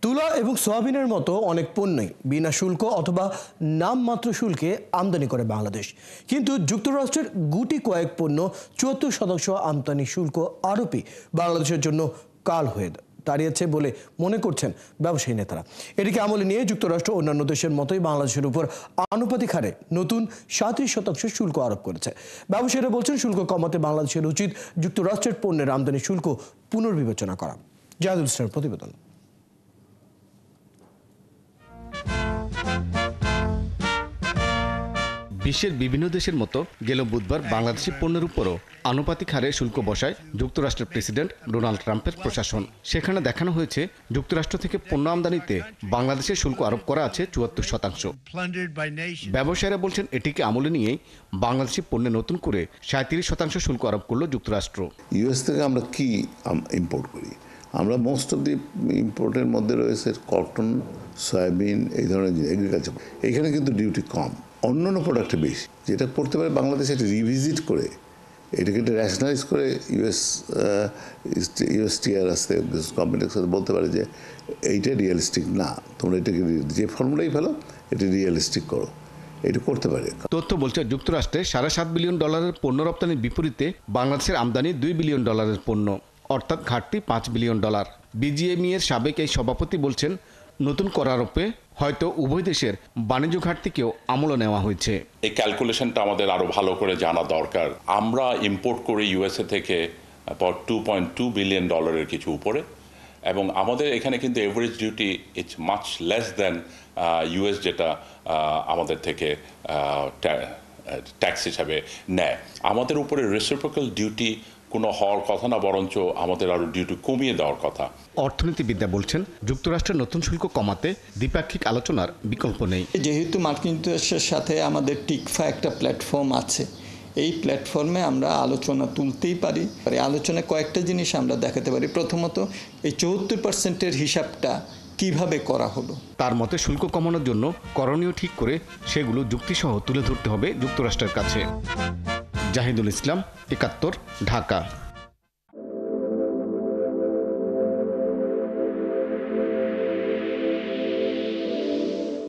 তুলা এবং সয়াবিনের মতো অনেক পণ্যই বিনা শুল্ক অথবা নামমাত্র শুল্কে আমদানি করে বাংলাদেশ, কিন্তু যুক্তরাষ্ট্রের গুটি কয়েক পণ্য ৭৪% আমদানি শুল্ক আরোপই বাংলাদেশের জন্য কাল হয়ে দাঁড়িয়েছে বলে মনে করছেন ব্যবসায়ী নেতারা। এটিকে আমলে নিয়ে যুক্তরাষ্ট্র অন্যান্য দেশের মতোই বাংলাদেশের উপর আনুপাতিক হারে নতুন ৩৭% শুল্ক আরোপ করেছে। ব্যবসায়ীরা বলছেন, শুল্ক কমাতে বাংলাদেশের উচিত যুক্তরাষ্ট্রের পণ্যের আমদানি শুল্ক পুনর্বিবেচনা করা। জাহিদুল ইসলামের প্রতিবেদন। বিশ্বের বিভিন্ন দেশের মতো গেল বুধবার বাংলাদেশি পণ্যের উপরও আনুপাতিক হারে শুল্ক বসায় যুক্তরাষ্ট্রের প্রেসিডেন্ট ডোনাল্ড ট্রাম্পের প্রশাসন। সেখানে দেখানো হয়েছে যুক্তরাষ্ট্র থেকে পণ্য আমদানিতে বাংলাদেশের শুল্ক আরোপ করা আছে ৭৪%। ব্যবসায়ীরা বলছেন, এটিকে আমলে নিয়েই বাংলাদেশি পণ্যে নতুন করে ৩৭% শুল্ক আরোপ করলো যুক্তরাষ্ট্র। ইউএস থেকে আমরা কি ইম্পোর্ট করি? আমরা মোস্ট অফ দি ইম্পোর্টের মধ্যে রয়েছে কটন, সয়াবিন, এই ধরনের এগ্রিকালচার। এখানে কিন্তু ডিউটি কম, অন্যান্য প্রোডাক্টে বেশি। যেটা করতে পারে বাংলাদেশে এটা রিভিজিট করে, এটাকে একটা ন্যাশনালাইজ করে ইউএসটিআর আসতে কম্পিটির সাথে বলতে পারে যে এইটা রিয়েলিস্টিক না, তোমরা এটাকে যে ফর্মুলাই ফেলো এটা রিয়েলিস্টিক করো, এটা করতে পারে। তথ্য বলছে, যুক্তরাষ্ট্রে $৭.৫ বিলিয়ন পণ্য রপ্তানির বিপরীতে বাংলাদেশের আমদানি $2 বিলিয়ন পণ্য, অর্থাৎ ঘাটতি $5 বিলিয়ন। বিজিএমই এর সাবেক এই সভাপতি বলছেন, নতুন কর আরোপে হয়তো উভয় দেশের বাণিজ্য ঘাটতিকেও আমলে নেওয়া হয়েছে। এই ক্যালকুলেশনটা আমাদের আরো ভালো করে জানা দরকার। আমরা ইম্পোর্ট করি ইউএসএ থেকে $2.2 বিলিয়ন কিছু উপরে, এবং আমাদের এখানে কিন্তু average duty it's much less than US যেটা আমাদের থেকে ট্যাক্স হিসাবে নেয়। আমাদের উপরে রেসিপ্রোকাল ডিউটি কোনো হওয়ার কথা না, বরঞ্চ আমাদের আরো ডিউটি কমিয়ে দেওয়ার কথা। অর্থনীতিবিদরা বলছেন, যুক্তরাষ্ট্রের নতুন শুল্ক কমাতে দ্বিপাক্ষিক আলোচনার বিকল্প নেই। যেহেতু মার্কিন যুক্তরাষ্ট্রের সাথে আমাদের টিকফা একটা প্ল্যাটফর্ম আছে, এই প্ল্যাটফর্মে আমরা আলোচনা তুলতেই পারি। আলোচনায় কয়েকটা জিনিস আমরা দেখাতে পারি। প্রথমত, এই ৭৪%-এর হিসাবটা কিভাবে করা হলো। তার মতে, শুল্ক কমানোর জন্য করণীয় ঠিক করে সেগুলো যুক্তিসহ তুলে ধরতে হবে যুক্তরাষ্ট্রের কাছে। জাহিদুল ইসলাম, ৭১, ঢাকা।